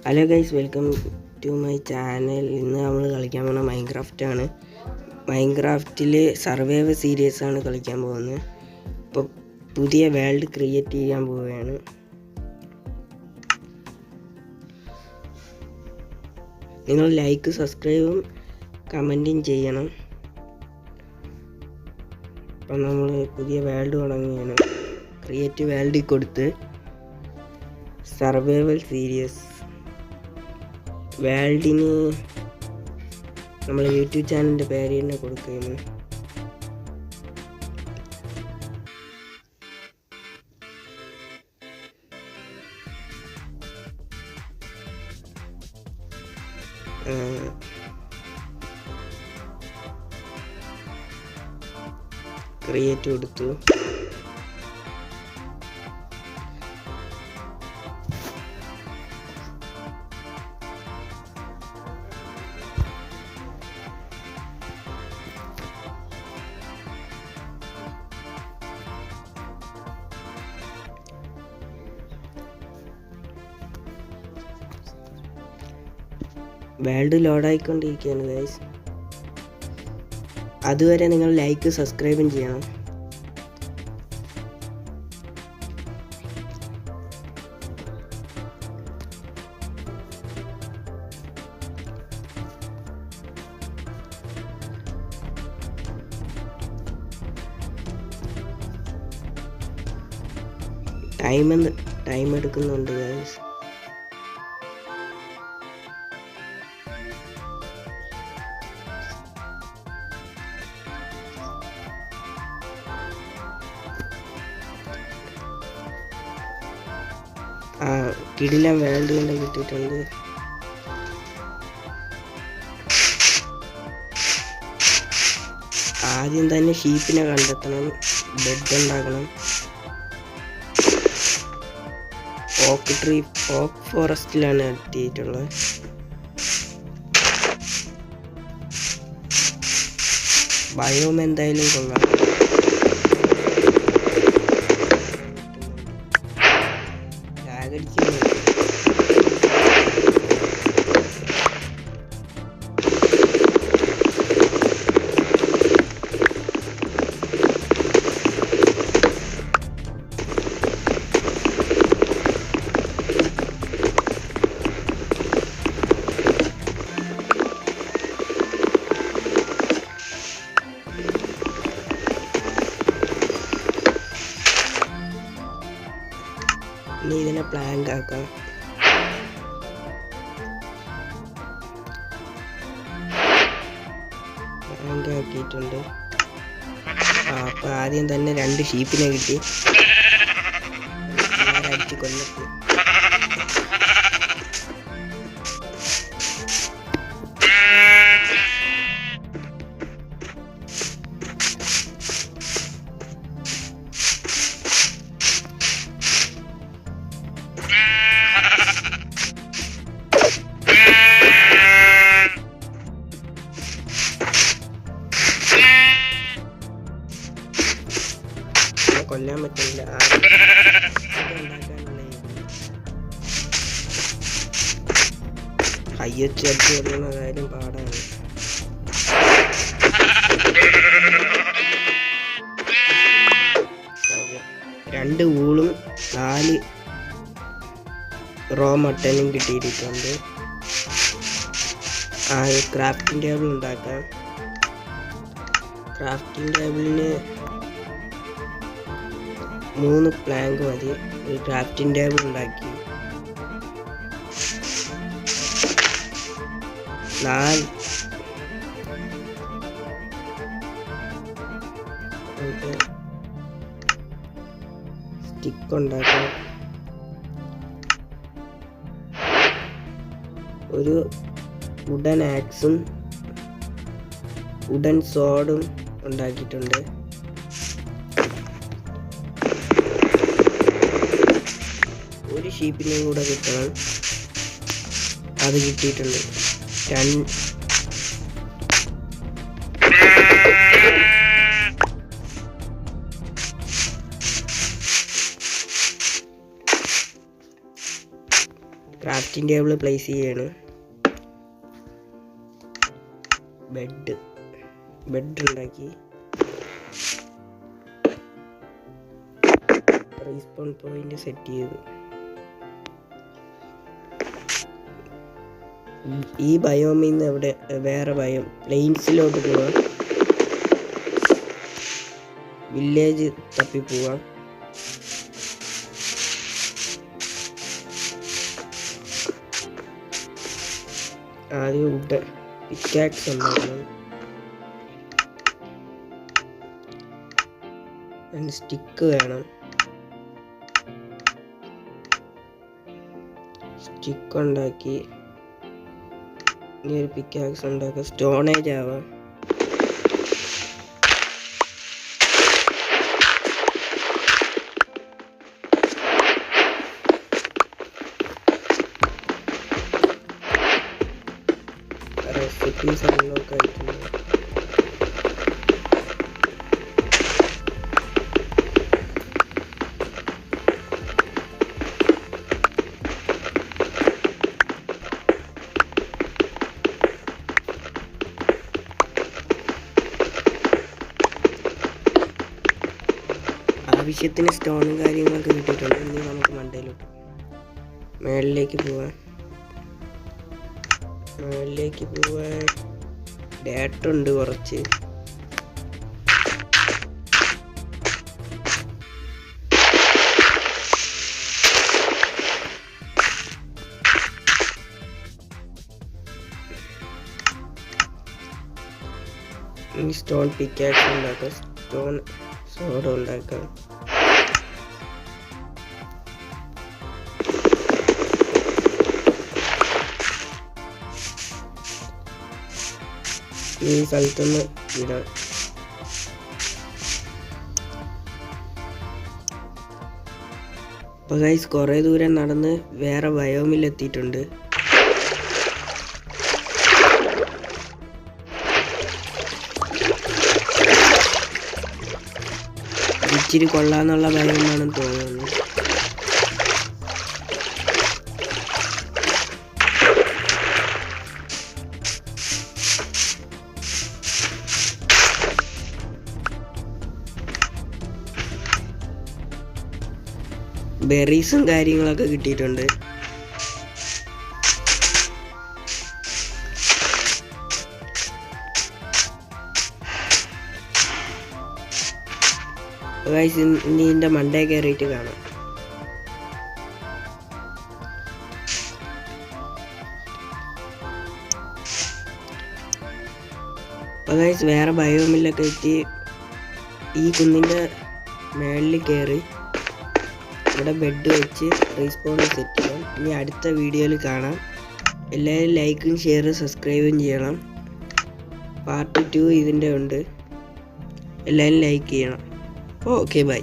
Hello guys, welcome to my channel. ഇന്ന് നമ്മൾ കളിക്കാൻ പോകുന്ന മൈൻക്രാഫ്റ്റാണ്. മൈൻക്രാഫ്റ്റിൽ സർവൈവൽ സീരീസാണ് കളിക്കാൻ പോകുന്നത്. ഇപ്പോൾ പുതിയ വേൾഡ് ക്രിയേറ്റ് ചെയ്യാൻ പോവുകയാണ്. നിങ്ങൾ ലൈക്ക്, സബ്സ്ക്രൈബും കമൻറ്റും ചെയ്യണം. അപ്പം നമ്മൾ പുതിയ വേൾഡ് തുടങ്ങുകയാണ്. ക്രിയേറ്റ് വേൾഡിൽ കൊടുത്ത് സർവൈവൽ സീരീസ് വേൾഡിന് നമ്മൾ യൂട്യൂബ് ചാനലിൻ്റെ പേര് തന്നെ കൊടുക്കുകയാണ്. ക്രിയേറ്റ് കൊടുത്തു. വേൾഡ് ലോഡായിക്കൊണ്ടിരിക്കുകയാണ് ഗൈസ്. അതുവരെ നിങ്ങൾ ലൈക്ക്, സബ്സ്ക്രൈബും ചെയ്യണം. ടൈം എടുക്കുന്നുണ്ട് ഗൈസ്. കിടിലം വേൾഡ് കൊണ്ട് കിട്ടിയിട്ടുണ്ട്. ആദ്യം തന്നെ ഷീപ്പിനെ കണ്ടെത്തണം, ബെഡ് ഉണ്ടാക്കണം. ഓക്ക് ഫോറസ്റ്റിലാണ് എത്തിയിട്ടുള്ളത്. ബയോം എന്തായാലും കൊള്ളാം. ഇനി ഇതിനെ പ്ലാങ്ക് ആക്കാം. പ്ലാങ്ക് ആക്കിയിട്ടുണ്ട്. അപ്പോൾ ആദ്യം തന്നെ 2 ഷീപ്പിനെ കിട്ടി. അടിച്ച് കൊല്ലത്ത്. കൊല്ലാൻ പറ്റില്ല. കയ്യച്ച് അടിച്ച് കൊല്ലുന്ന കാര്യം പാടാണ്. രണ്ട് ഊളും 4 റോ മട്ടനും കിട്ടിയിരിക്കുന്നുണ്ട്. ക്രാഫ്റ്റിംഗ് ടേബിൾ ഉണ്ടാക്കാം. ക്രാഫ്റ്റിംഗ് ടേബിളിന് 3 പ്ലാങ്ക് മതി. ഒരു ക്രാഫ്റ്റിംഗ് ടേബിൾ ഉണ്ടാക്കി. 4 സ്റ്റിക്ക് ഉണ്ടാക്കാം. ഒരു വുഡൻ ആക്സും വുഡൻ സോഡും ഉണ്ടാക്കിയിട്ടുണ്ട്. ഒരു ഷീപ്പിനെയും കൂടെ കിട്ടണം. അത് കിട്ടിയിട്ടുണ്ട്. ക്രാഫ്റ്റിംഗ് ടേബിൾ പ്ലേസ് ചെയ്യാണ്. ബെഡ് ഉണ്ടാക്കി. റീസ്പോൺ പോയിന്റ് സെറ്റ് ചെയ്തു. ഈ ബയോമിൽ നിന്ന് വേറെ ബയോം പ്ലെയിൻസിലോട്ട് പോവാം. വില്ലേജ് തപ്പി പോവാം. ആദ്യം പിക്കാക്സ് ഉണ്ടാക്കണം. സ്റ്റിക്ക് വേണം. സ്റ്റിക്ക് ഉണ്ടാക്കി ഇനി ഒരു പിക്കാക്സ് ഉണ്ടാക്കാം. സ്റ്റോണേജ് ആവാം. റെസിപ്പീസ് അൺലോക്ക് ആയിട്ടുണ്ട്. ആവശ്യത്തിന് സ്റ്റോണും കാര്യങ്ങളൊക്കെ കിട്ടിയിട്ടുണ്ട്. ഇനി നമുക്ക് മണ്ടയിലോട്ട് മേളിലേക്ക് പോവാൻ ഡേറ്റ ഉണ്ട് കുറച്ച്. ഇനി സ്റ്റോൺ പിക്കാക്സ് ഉണ്ടാക്കാം. സ്റ്റോൺ സോഡ ഉണ്ടാക്കാം. ഈ സ്ഥലത്തുനിന്ന് ഇടാം. അപ്പോൾ ഗൈസ് കുറേ ദൂരം നടന്ന് വേറെ ബയോമിൽ എത്തിയിട്ടുണ്ട്. ഇച്ചിരി കൊള്ളാന്നുള്ള ബയോമാണെന്ന് തോന്നുന്നു. ബെറീസും കാര്യങ്ങളൊക്കെ കിട്ടിയിട്ടുണ്ട്. ഇനി ഇതിൻ്റെ മണ്ടേ കയറിയിട്ട് കാണാം. അപ്പോൾ വേറെ ബയോമില്ലൊക്കെ എത്തി ഈ കുന്നിൻ്റെ മേളിൽ കയറി ഇവിടെ ബെഡ് വെച്ച് റീസ്പോൺ സെറ്റ് ചെയ്യാം. ഇനി അടുത്ത വീഡിയോയിൽ കാണാം. എല്ലാവരും ലൈക്കും ഷെയറും സബ്സ്ക്രൈബും ചെയ്യണം. പാർട്ട് 2 ഇതിൻ്റെ ഉണ്ട്. എല്ലാവരും ലൈക്ക് ചെയ്യണം. Okay bye.